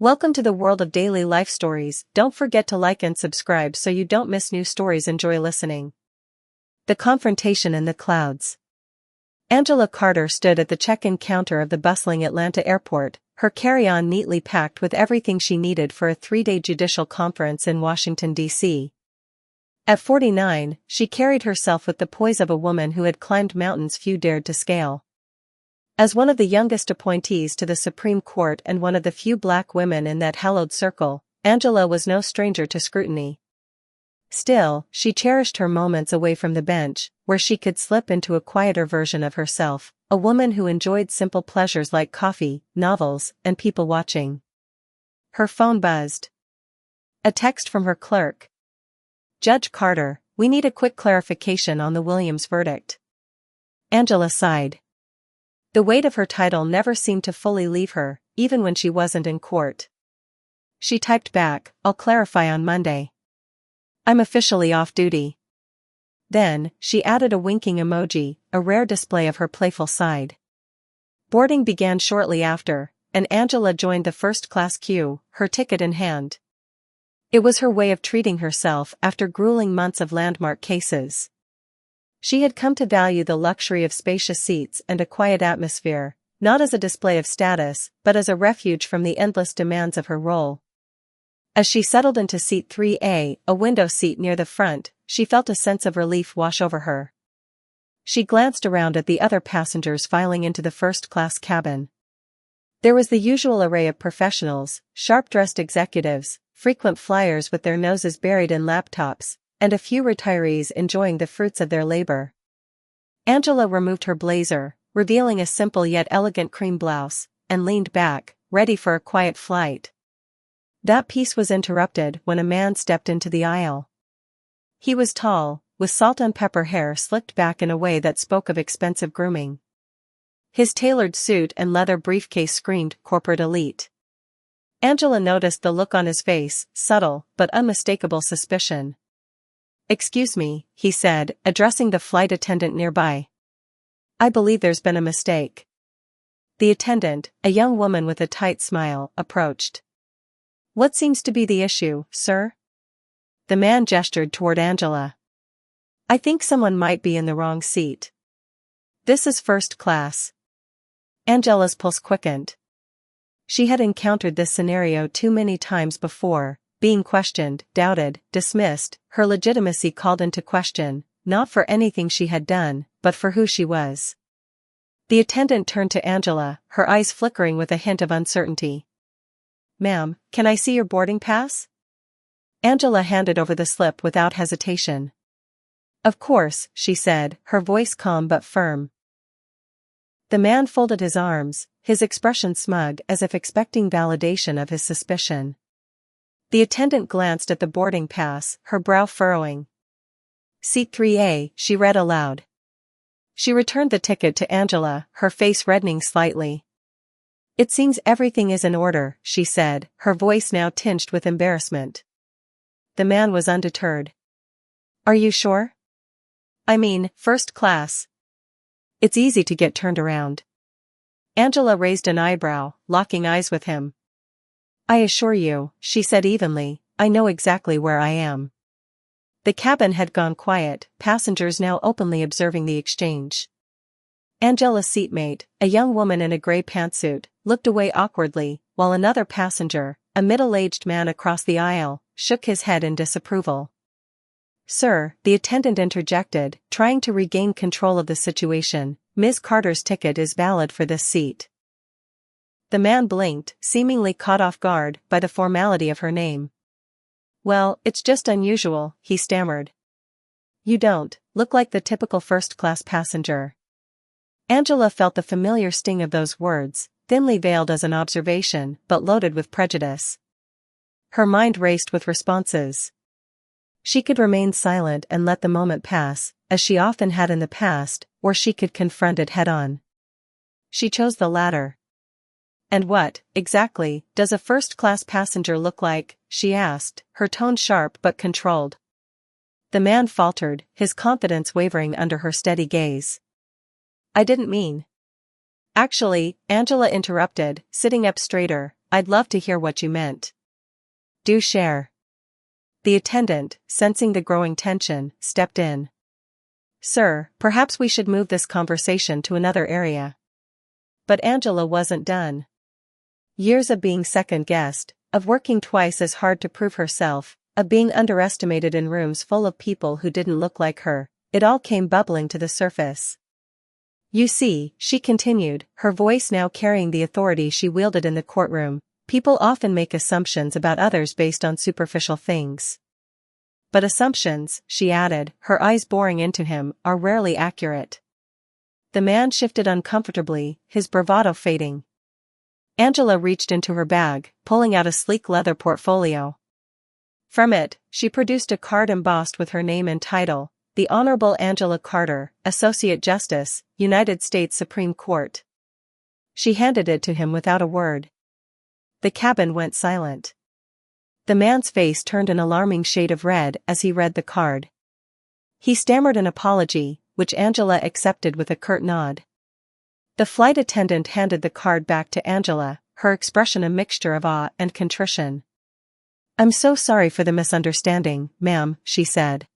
Welcome to the world of daily life stories. Don't forget to like and subscribe so you don't miss new stories. Enjoy listening. The confrontation in the clouds. Angela Carter stood at the check-in counter of the bustling Atlanta airport, her carry-on neatly packed with everything she needed for a 3-day judicial conference in Washington, D.C. At 49, she carried herself with the poise of a woman who had climbed mountains few dared to scale. As one of the youngest appointees to the Supreme Court and one of the few black women in that hallowed circle, Angela was no stranger to scrutiny. Still, she cherished her moments away from the bench, where she could slip into a quieter version of herself, a woman who enjoyed simple pleasures like coffee, novels, and people watching. Her phone buzzed. A text from her clerk. "Judge Carter, we need a quick clarification on the Williams verdict." Angela sighed. The weight of her title never seemed to fully leave her, even when she wasn't in court. She typed back, "I'll clarify on Monday. I'm officially off duty." Then, she added a winking emoji, a rare display of her playful side. Boarding began shortly after, and Angela joined the first-class queue, her ticket in hand. It was her way of treating herself after grueling months of landmark cases. She had come to value the luxury of spacious seats and a quiet atmosphere, not as a display of status, but as a refuge from the endless demands of her role. As she settled into seat 3A, a window seat near the front, she felt a sense of relief wash over her. She glanced around at the other passengers filing into the first-class cabin. There was the usual array of professionals, sharp-dressed executives, frequent flyers with their noses buried in laptops, and a few retirees enjoying the fruits of their labor. Angela removed her blazer, revealing a simple yet elegant cream blouse, and leaned back, ready for a quiet flight. That peace was interrupted when a man stepped into the aisle. He was tall, with salt and pepper hair slicked back in a way that spoke of expensive grooming. His tailored suit and leather briefcase screamed corporate elite. Angela noticed the look on his face, subtle but unmistakable suspicion. "Excuse me," he said, addressing the flight attendant nearby. "I believe there's been a mistake." The attendant, a young woman with a tight smile, approached. "What seems to be the issue, sir?" The man gestured toward Angela. "I think someone might be in the wrong seat. This is first class." Angela's pulse quickened. She had encountered this scenario too many times before, being questioned, doubted, dismissed, her legitimacy called into question, not for anything she had done, but for who she was. The attendant turned to Angela, her eyes flickering with a hint of uncertainty. "Ma'am, can I see your boarding pass?" Angela handed over the slip without hesitation. "Of course," she said, her voice calm but firm. The man folded his arms, his expression smug as if expecting validation of his suspicion. The attendant glanced at the boarding pass, her brow furrowing. "Seat 3A, she read aloud. She returned the ticket to Angela, her face reddening slightly. "It seems everything is in order," she said, her voice now tinged with embarrassment. The man was undeterred. "Are you sure? I mean, first class. It's easy to get turned around." Angela raised an eyebrow, locking eyes with him. "I assure you," she said evenly, "I know exactly where I am." The cabin had gone quiet, passengers now openly observing the exchange. Angela's seatmate, a young woman in a gray pantsuit, looked away awkwardly, while another passenger, a middle-aged man across the aisle, shook his head in disapproval. "Sir," the attendant interjected, trying to regain control of the situation, "Ms. Carter's ticket is valid for this seat." The man blinked, seemingly caught off guard by the formality of her name. "Well, it's just unusual," he stammered. "You don't look like the typical first-class passenger." Angela felt the familiar sting of those words, thinly veiled as an observation but loaded with prejudice. Her mind raced with responses. She could remain silent and let the moment pass, as she often had in the past, or she could confront it head-on. She chose the latter. "And what, exactly, does a first-class passenger look like?" she asked, her tone sharp but controlled. The man faltered, his confidence wavering under her steady gaze. "I didn't mean." "Actually," Angela interrupted, sitting up straighter, I'd love to hear what you meant. Do share. The attendant, sensing the growing tension, stepped in. Sir, perhaps we should move this conversation to another area. But Angela wasn't done. Years of being second-guessed, of working twice as hard to prove herself, of being underestimated in rooms full of people who didn't look like her, it all came bubbling to the surface. You see, she continued, her voice now carrying the authority she wielded in the courtroom, people often make assumptions about others based on superficial things. But assumptions, she added, her eyes boring into him, are rarely accurate. The man shifted uncomfortably, his bravado fading. Angela reached into her bag, pulling out a sleek leather portfolio. From it, she produced a card embossed with her name and title, The Honorable Angela Carter, Associate Justice, United States Supreme Court. She handed it to him without a word. The cabin went silent. The man's face turned an alarming shade of red as he read the card. He stammered an apology, which Angela accepted with a curt nod. The flight attendant handed the card back to Angela, her expression a mixture of awe and contrition. I'm so sorry for the misunderstanding, ma'am, she said.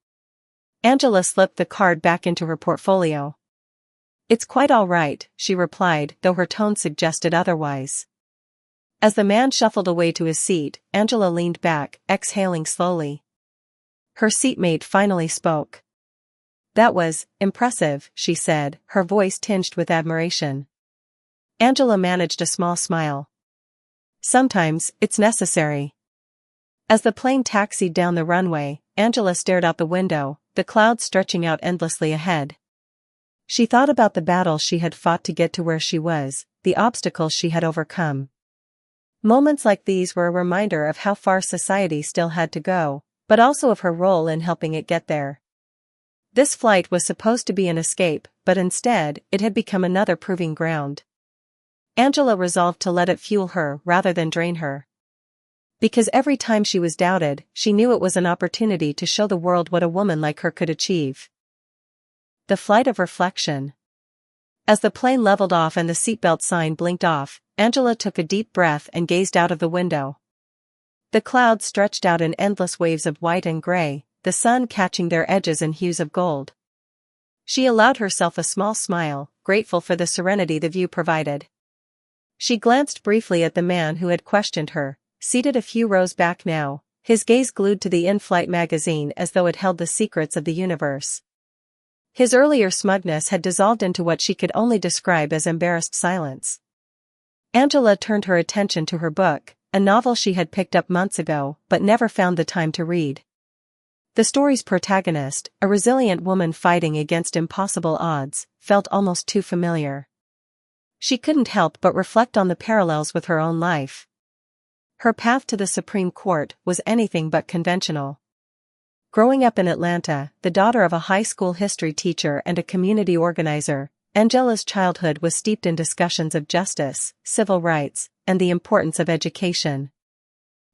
Angela slipped the card back into her portfolio. It's quite all right, she replied, though her tone suggested otherwise. As the man shuffled away to his seat, Angela leaned back, exhaling slowly. Her seatmate finally spoke. That was impressive, she said, her voice tinged with admiration. Angela managed a small smile. Sometimes, it's necessary. As the plane taxied down the runway, Angela stared out the window, the clouds stretching out endlessly ahead. She thought about the battles she had fought to get to where she was, the obstacles she had overcome. Moments like these were a reminder of how far society still had to go, but also of her role in helping it get there. This flight was supposed to be an escape, but instead, it had become another proving ground. Angela resolved to let it fuel her rather than drain her. Because every time she was doubted, she knew it was an opportunity to show the world what a woman like her could achieve. The flight of reflection. As the plane leveled off and the seatbelt sign blinked off, Angela took a deep breath and gazed out of the window. The clouds stretched out in endless waves of white and gray, the sun catching their edges in hues of gold. She allowed herself a small smile, grateful for the serenity the view provided. She glanced briefly at the man who had questioned her, seated a few rows back now, his gaze glued to the in-flight magazine as though it held the secrets of the universe. His earlier smugness had dissolved into what she could only describe as embarrassed silence. Angela turned her attention to her book, a novel she had picked up months ago but never found the time to read. The story's protagonist, a resilient woman fighting against impossible odds, felt almost too familiar. She couldn't help but reflect on the parallels with her own life. Her path to the Supreme Court was anything but conventional. Growing up in Atlanta, the daughter of a high school history teacher and a community organizer, Angela's childhood was steeped in discussions of justice, civil rights, and the importance of education.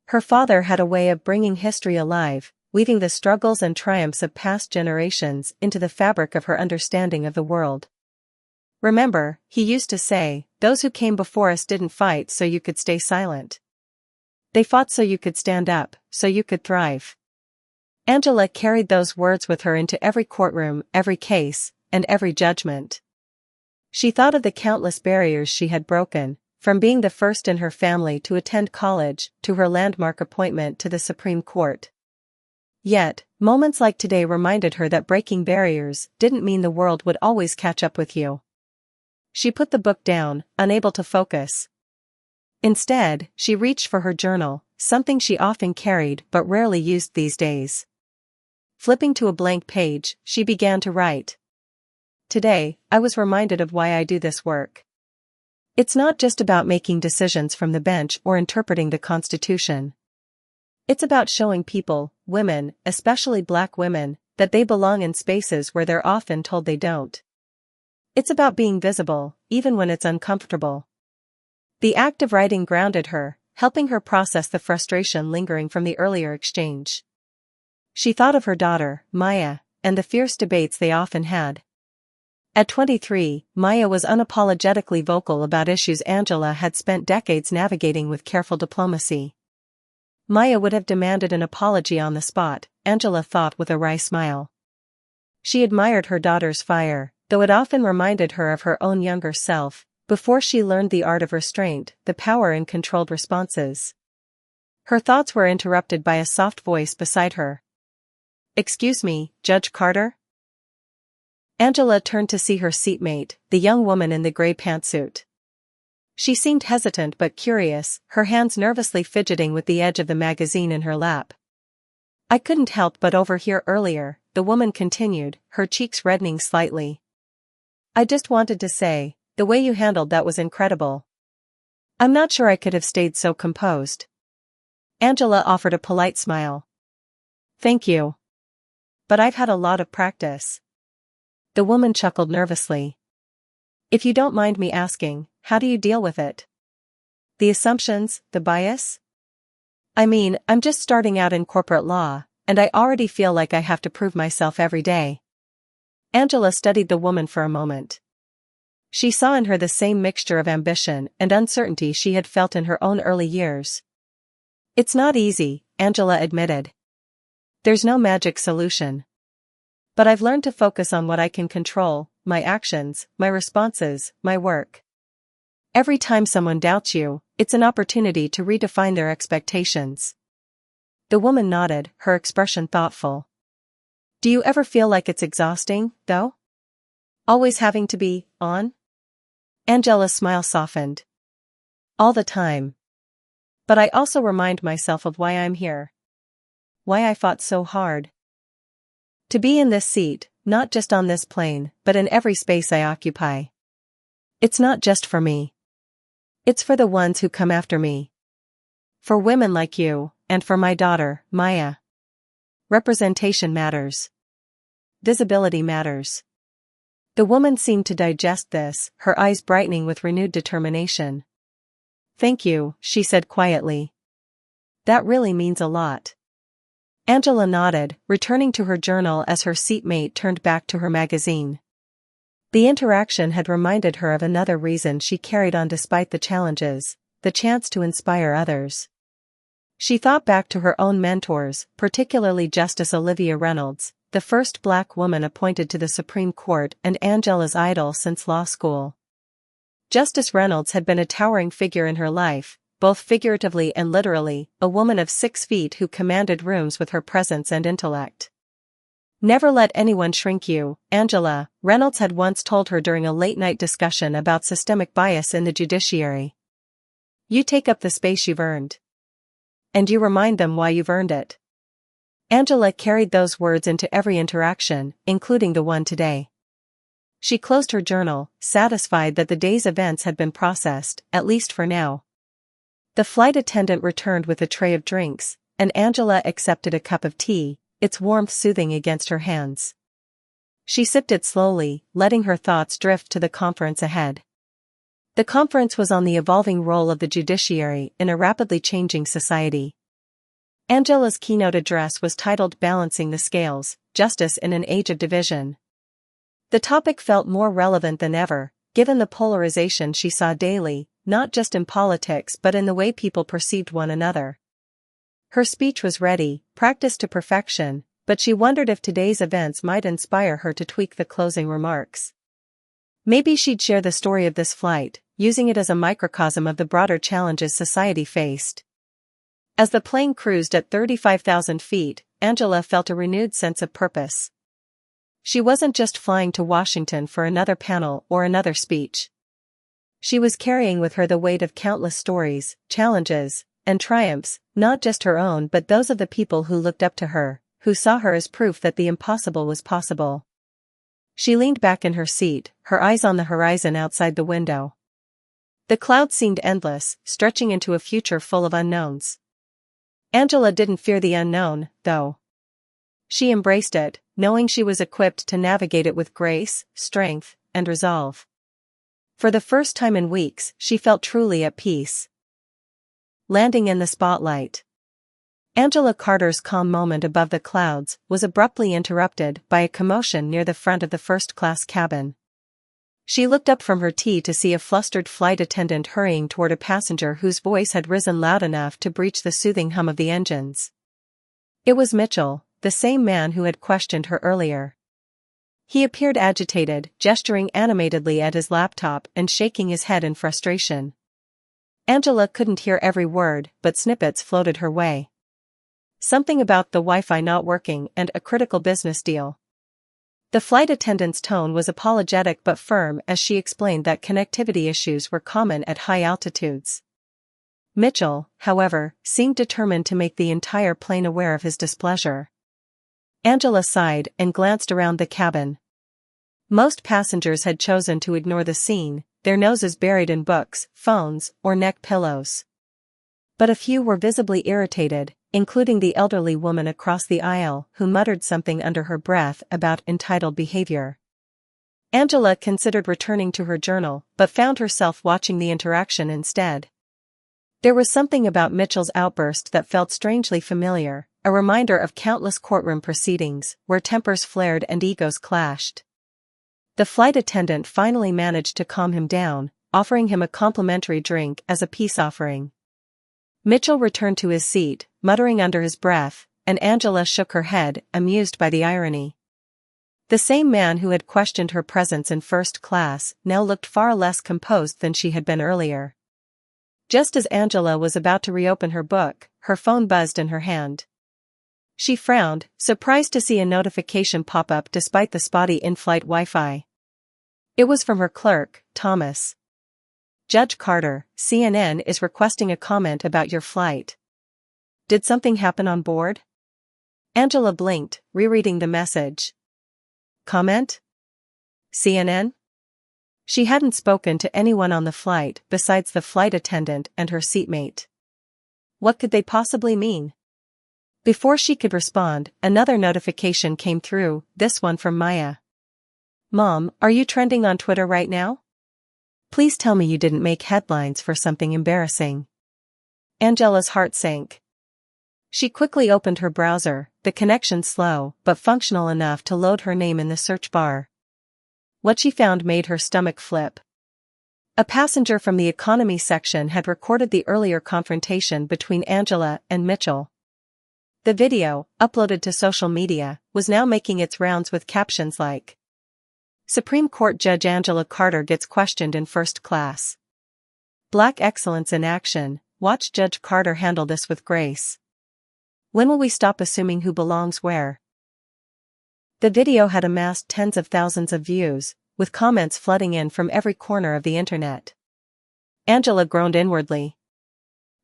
Her father had a way of bringing history alive, weaving the struggles and triumphs of past generations into the fabric of her understanding of the world. Remember, he used to say, those who came before us didn't fight so you could stay silent. They fought so you could stand up, so you could thrive. Angela carried those words with her into every courtroom, every case, and every judgment. She thought of the countless barriers she had broken, from being the first in her family to attend college, to her landmark appointment to the Supreme Court. Yet, moments like today reminded her that breaking barriers didn't mean the world would always catch up with you. She put the book down, unable to focus. Instead, she reached for her journal, something she often carried but rarely used these days. Flipping to a blank page, she began to write. Today, I was reminded of why I do this work. It's not just about making decisions from the bench or interpreting the Constitution. It's about showing people, women, especially Black women, that they belong in spaces where they're often told they don't. It's about being visible, even when it's uncomfortable. The act of writing grounded her, helping her process the frustration lingering from the earlier exchange. She thought of her daughter, Maya, and the fierce debates they often had. At 23, Maya was unapologetically vocal about issues Angela had spent decades navigating with careful diplomacy. Maya would have demanded an apology on the spot, Angela thought with a wry smile. She admired her daughter's fire, though it often reminded her of her own younger self, before she learned the art of restraint, the power in controlled responses. Her thoughts were interrupted by a soft voice beside her. "Excuse me, Judge Carter?" Angela turned to see her seatmate, the young woman in the gray pantsuit. She seemed hesitant but curious, her hands nervously fidgeting with the edge of the magazine in her lap. "I couldn't help but overhear earlier," the woman continued, her cheeks reddening slightly. "I just wanted to say, the way you handled that was incredible. I'm not sure I could have stayed so composed." Angela offered a polite smile. "Thank you. But I've had a lot of practice." The woman chuckled nervously. "If you don't mind me asking, how do you deal with it? The assumptions, the bias? I mean, I'm just starting out in corporate law, and I already feel like I have to prove myself every day." Angela studied the woman for a moment. She saw in her the same mixture of ambition and uncertainty she had felt in her own early years. "It's not easy," Angela admitted. "There's no magic solution. But I've learned to focus on what I can control, my actions, my responses, my work. Every time someone doubts you, it's an opportunity to redefine their expectations." The woman nodded, her expression thoughtful. "Do you ever feel like it's exhausting, though? Always having to be on?" Angela's smile softened. "All the time. But I also remind myself of why I'm here. Why I fought so hard. To be in this seat, not just on this plane, but in every space I occupy. It's not just for me. It's for the ones who come after me. For women like you, and for my daughter, Maya. Representation matters. Visibility matters." The woman seemed to digest this, her eyes brightening with renewed determination. "Thank you," she said quietly. "That really means a lot." Angela nodded, returning to her journal as her seatmate turned back to her magazine. The interaction had reminded her of another reason she carried on despite the challenges, the chance to inspire others. She thought back to her own mentors, particularly Justice Olivia Reynolds, the first Black woman appointed to the Supreme Court and Angela's idol since law school. Justice Reynolds had been a towering figure in her life, both figuratively and literally, a woman of 6 feet who commanded rooms with her presence and intellect. "Never let anyone shrink you, Angela," Reynolds had once told her during a late-night discussion about systemic bias in the judiciary. "You take up the space you've earned. And you remind them why you've earned it." Angela carried those words into every interaction, including the one today. She closed her journal, satisfied that the day's events had been processed, at least for now. The flight attendant returned with a tray of drinks, and Angela accepted a cup of tea, its warmth soothing against her hands. She sipped it slowly, letting her thoughts drift to the conference ahead. The conference was on the evolving role of the judiciary in a rapidly changing society. Angela's keynote address was titled "Balancing the Scales, Justice in an Age of Division." The topic felt more relevant than ever, given the polarization she saw daily, not just in politics but in the way people perceived one another. Her speech was ready, practiced to perfection, but she wondered if today's events might inspire her to tweak the closing remarks. Maybe she'd share the story of this flight, using it as a microcosm of the broader challenges society faced. As the plane cruised at 35,000 feet, Angela felt a renewed sense of purpose. She wasn't just flying to Washington for another panel or another speech. She was carrying with her the weight of countless stories, challenges, and triumphs, not just her own but those of the people who looked up to her, who saw her as proof that the impossible was possible. She leaned back in her seat, her eyes on the horizon outside the window. The clouds seemed endless, stretching into a future full of unknowns. Angela didn't fear the unknown, though. She embraced it, knowing she was equipped to navigate it with grace, strength, and resolve. For the first time in weeks, she felt truly at peace. Landing in the spotlight. Angela Carter's calm moment above the clouds was abruptly interrupted by a commotion near the front of the first-class cabin. She looked up from her tea to see a flustered flight attendant hurrying toward a passenger whose voice had risen loud enough to breach the soothing hum of the engines. It was Mitchell, the same man who had questioned her earlier. He appeared agitated, gesturing animatedly at his laptop and shaking his head in frustration. Angela couldn't hear every word, but snippets floated her way. Something about the Wi-Fi not working and a critical business deal. The flight attendant's tone was apologetic but firm as she explained that connectivity issues were common at high altitudes. Mitchell, however, seemed determined to make the entire plane aware of his displeasure. Angela sighed and glanced around the cabin. Most passengers had chosen to ignore the scene, their noses buried in books, phones, or neck pillows. But a few were visibly irritated, including the elderly woman across the aisle who muttered something under her breath about entitled behavior. Angela considered returning to her journal but found herself watching the interaction instead. There was something about Mitchell's outburst that felt strangely familiar, a reminder of countless courtroom proceedings where tempers flared and egos clashed. The flight attendant finally managed to calm him down, offering him a complimentary drink as a peace offering. Mitchell returned to his seat, muttering under his breath, and Angela shook her head, amused by the irony. The same man who had questioned her presence in first class now looked far less composed than she had been earlier. Just as Angela was about to reopen her book, her phone buzzed in her hand. She frowned, surprised to see a notification pop up despite the spotty in-flight Wi-Fi. It was from her clerk, Thomas. Judge Carter, CNN is requesting a comment about your flight. Did something happen on board? Angela blinked, rereading the message. Comment? CNN? She hadn't spoken to anyone on the flight besides the flight attendant and her seatmate. What could they possibly mean? Before she could respond, another notification came through, this one from Maya. Mom, are you trending on Twitter right now? Please tell me you didn't make headlines for something embarrassing. Angela's heart sank. She quickly opened her browser, the connection slow but functional enough to load her name in the search bar. What she found made her stomach flip. A passenger from the economy section had recorded the earlier confrontation between Angela and Mitchell. The video, uploaded to social media, was now making its rounds with captions like, Supreme Court Judge Angela Carter gets questioned in first class. Black excellence in action, watch Judge Carter handle this with grace. When will we stop assuming who belongs where? The video had amassed tens of thousands of views, with comments flooding in from every corner of the internet. Angela groaned inwardly.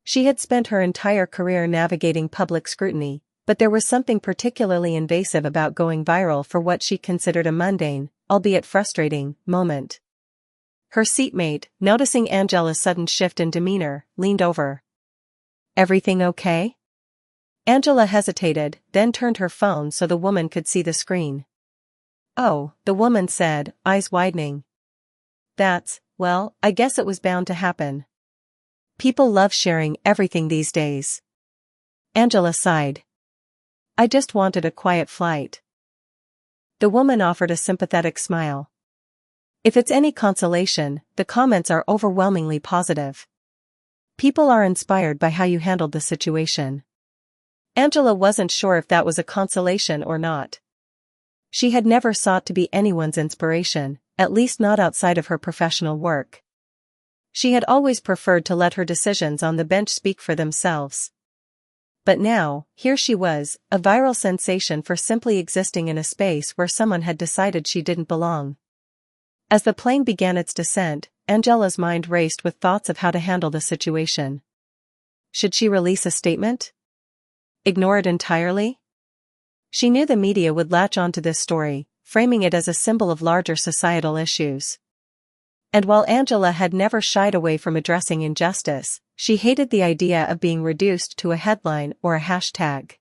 She had spent her entire career navigating public scrutiny, but there was something particularly invasive about going viral for what she considered a mundane, albeit frustrating, moment. Her seatmate, noticing Angela's sudden shift in demeanor, leaned over. Everything okay? Angela hesitated, then turned her phone so the woman could see the screen. Oh, the woman said, eyes widening. Well, I guess it was bound to happen. People love sharing everything these days. Angela sighed. I just wanted a quiet flight. The woman offered a sympathetic smile. If it's any consolation, the comments are overwhelmingly positive. People are inspired by how you handled the situation. Angela wasn't sure if that was a consolation or not. She had never sought to be anyone's inspiration, at least not outside of her professional work. She had always preferred to let her decisions on the bench speak for themselves. But now, here she was, a viral sensation for simply existing in a space where someone had decided she didn't belong. As the plane began its descent, Angela's mind raced with thoughts of how to handle the situation. Should she release a statement? Ignore it entirely? She knew the media would latch onto this story, framing it as a symbol of larger societal issues. And while Angela had never shied away from addressing injustice, she hated the idea of being reduced to a headline or a hashtag.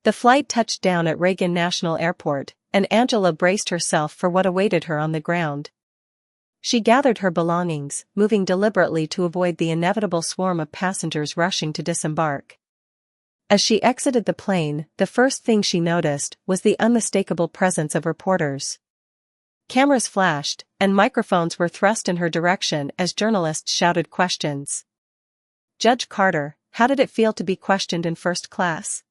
The flight touched down at Reagan National Airport, and Angela braced herself for what awaited her on the ground. She gathered her belongings, moving deliberately to avoid the inevitable swarm of passengers rushing to disembark. As she exited the plane, the first thing she noticed was the unmistakable presence of reporters. Cameras flashed, and microphones were thrust in her direction as journalists shouted questions. Judge Carter, how did it feel to be questioned in first class?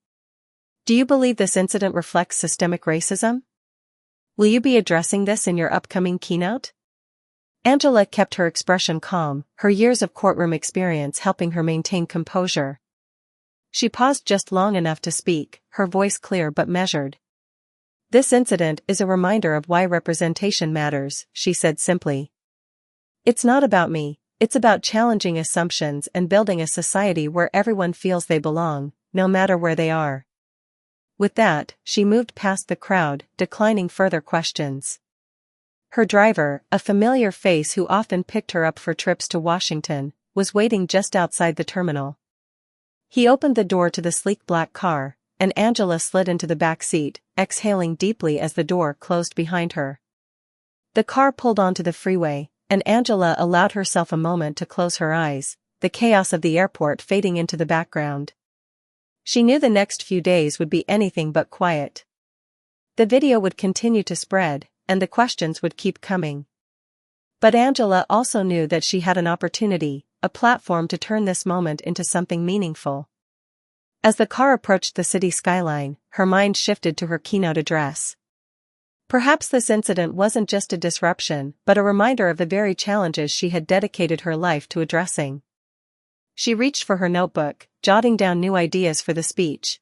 Do you believe this incident reflects systemic racism? Will you be addressing this in your upcoming keynote? Angela kept her expression calm, her years of courtroom experience helping her maintain composure. She paused just long enough to speak, her voice clear but measured. This incident is a reminder of why representation matters, she said simply. It's not about me, it's about challenging assumptions and building a society where everyone feels they belong, no matter where they are. With that, she moved past the crowd, declining further questions. Her driver, a familiar face who often picked her up for trips to Washington, was waiting just outside the terminal. He opened the door to the sleek black car, and Angela slid into the back seat, exhaling deeply as the door closed behind her. The car pulled onto the freeway, and Angela allowed herself a moment to close her eyes, the chaos of the airport fading into the background. She knew the next few days would be anything but quiet. The video would continue to spread, and the questions would keep coming. But Angela also knew that she had an opportunity, a platform to turn this moment into something meaningful. As the car approached the city skyline, her mind shifted to her keynote address. Perhaps this incident wasn't just a disruption, but a reminder of the very challenges she had dedicated her life to addressing. She reached for her notebook, jotting down new ideas for the speech.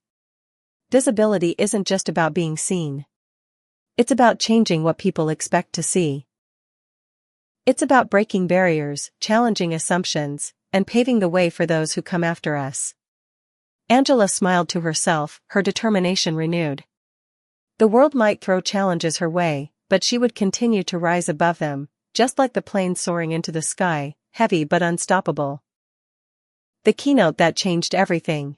Visibility isn't just about being seen. It's about changing what people expect to see. It's about breaking barriers, challenging assumptions, and paving the way for those who come after us. Angela smiled to herself, her determination renewed. The world might throw challenges her way, but she would continue to rise above them, just like the plane soaring into the sky, heavy but unstoppable. The keynote that changed everything.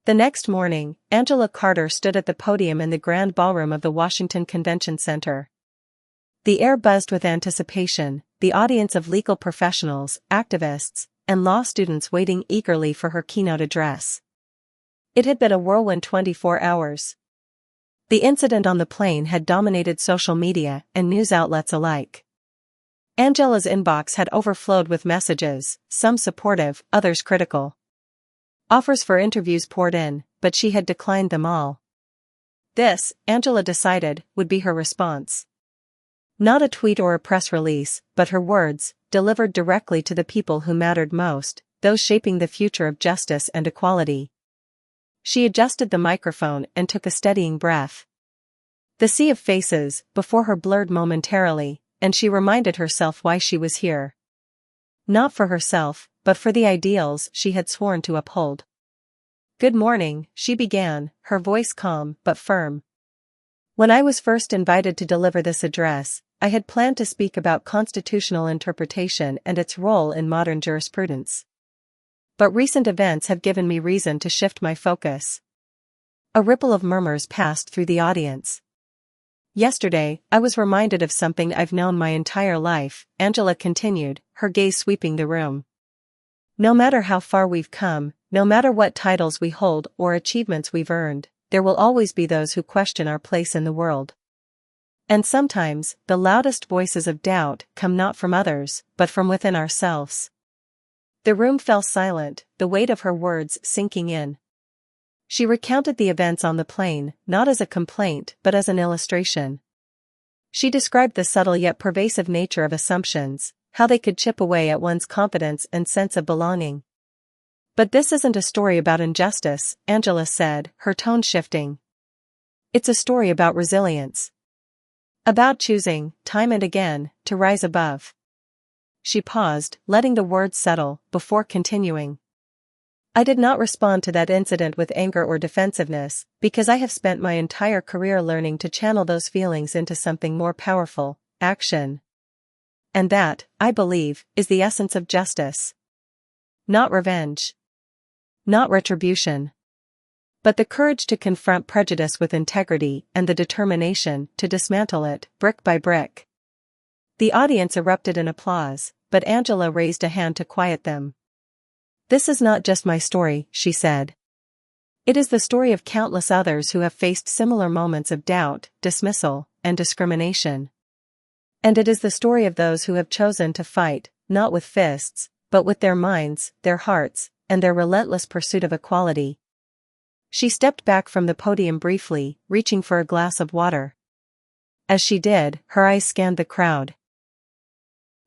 The next morning, Angela Carter stood at the podium in the grand ballroom of the Washington Convention Center. The air buzzed with anticipation, the audience of legal professionals, activists, and law students waiting eagerly for her keynote address. It had been a whirlwind 24 hours. The incident on the plane had dominated social media and news outlets alike. Angela's inbox had overflowed with messages, some supportive, others critical. Offers for interviews poured in, but she had declined them all. This, Angela decided, would be her response. Not a tweet or a press release, but her words, delivered directly to the people who mattered most, those shaping the future of justice and equality. She adjusted the microphone and took a steadying breath. The sea of faces before her blurred momentarily, and she reminded herself why she was here. Not for herself, but for the ideals she had sworn to uphold. Good morning, she began, her voice calm but firm. When I was first invited to deliver this address, I had planned to speak about constitutional interpretation and its role in modern jurisprudence. But recent events have given me reason to shift my focus. A ripple of murmurs passed through the audience. Yesterday, I was reminded of something I've known my entire life, Angela continued, her gaze sweeping the room. No matter how far we've come, no matter what titles we hold or achievements we've earned, there will always be those who question our place in the world. And sometimes, the loudest voices of doubt come not from others, but from within ourselves. The room fell silent, the weight of her words sinking in. She recounted the events on the plane, not as a complaint but as an illustration. She described the subtle yet pervasive nature of assumptions, how they could chip away at one's confidence and sense of belonging. But this isn't a story about injustice, Angela said, her tone shifting. It's a story about resilience. About choosing, time and again, to rise above. She paused, letting the words settle, before continuing. I did not respond to that incident with anger or defensiveness, because I have spent my entire career learning to channel those feelings into something more powerful, action. And that, I believe, is the essence of justice. Not revenge. Not retribution. But the courage to confront prejudice with integrity and the determination to dismantle it, brick by brick. The audience erupted in applause, but Angela raised a hand to quiet them. This is not just my story, she said. It is the story of countless others who have faced similar moments of doubt, dismissal, and discrimination. And it is the story of those who have chosen to fight, not with fists, but with their minds, their hearts, and their relentless pursuit of equality. She stepped back from the podium briefly, reaching for a glass of water. As she did, her eyes scanned the crowd.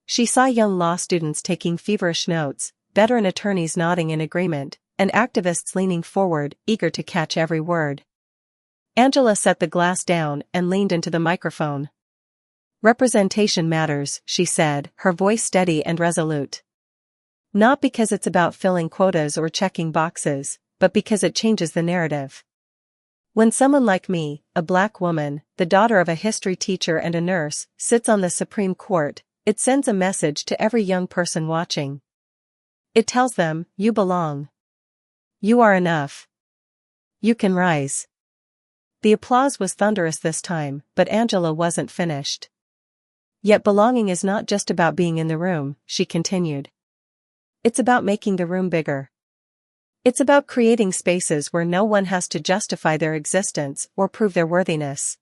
She saw young law students taking feverish notes, veteran attorneys nodding in agreement, and activists leaning forward, eager to catch every word. Angela set the glass down and leaned into the microphone. "Representation matters," she said, her voice steady and resolute. "Not because it's about filling quotas or checking boxes, but because it changes the narrative. When someone like me, a black woman, the daughter of a history teacher and a nurse, sits on the Supreme Court, it sends a message to every young person watching. It tells them, you belong. You are enough. You can rise." The applause was thunderous this time, but Angela wasn't finished. "Yet belonging is not just about being in the room," she continued. "It's about making the room bigger. It's about creating spaces where no one has to justify their existence or prove their worthiness.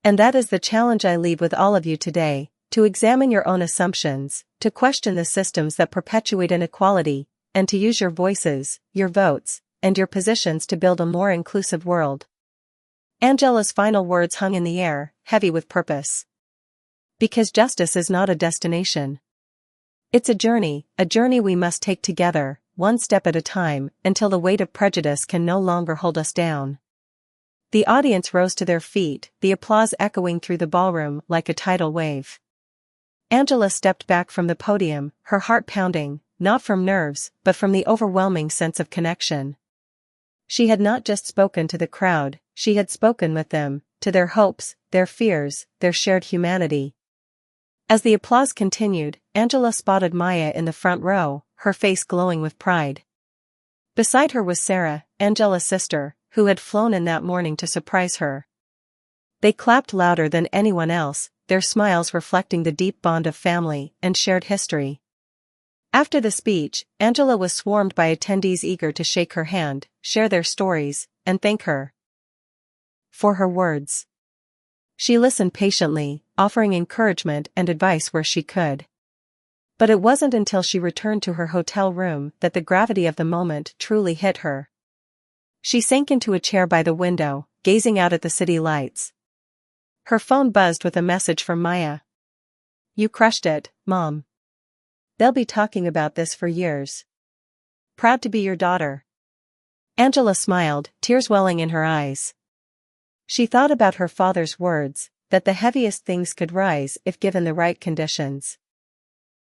And that is the challenge I leave with all of you today, to examine your own assumptions, to question the systems that perpetuate inequality, and to use your voices, your votes, and your positions to build a more inclusive world." Angela's final words hung in the air, heavy with purpose. Because justice is not a destination. It's a journey we must take together, one step at a time, until the weight of prejudice can no longer hold us down. The audience rose to their feet, the applause echoing through the ballroom like a tidal wave. Angela stepped back from the podium, her heart pounding, not from nerves, but from the overwhelming sense of connection. She had not just spoken to the crowd, she had spoken with them, to their hopes, their fears, their shared humanity. As the applause continued, Angela spotted Maya in the front row, her face glowing with pride. Beside her was Sarah, Angela's sister, who had flown in that morning to surprise her. They clapped louder than anyone else, their smiles reflecting the deep bond of family and shared history. After the speech, Angela was swarmed by attendees eager to shake her hand, share their stories, and thank her for her words. She listened patiently, offering encouragement and advice where she could. But it wasn't until she returned to her hotel room that the gravity of the moment truly hit her. She sank into a chair by the window, gazing out at the city lights. Her phone buzzed with a message from Maya. "You crushed it, Mom. They'll be talking about this for years. Proud to be your daughter." Angela smiled, tears welling in her eyes. She thought about her father's words, that the heaviest things could rise if given the right conditions.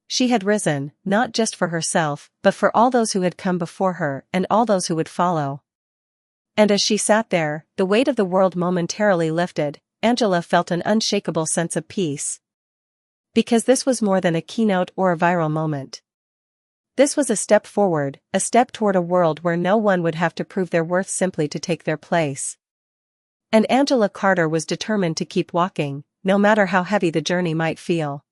She had risen, not just for herself, but for all those who had come before her and all those who would follow. And as she sat there, the weight of the world momentarily lifted, Angela felt an unshakable sense of peace. Because this was more than a keynote or a viral moment. This was a step forward, a step toward a world where no one would have to prove their worth simply to take their place. And Angela Carter was determined to keep walking, no matter how heavy the journey might feel.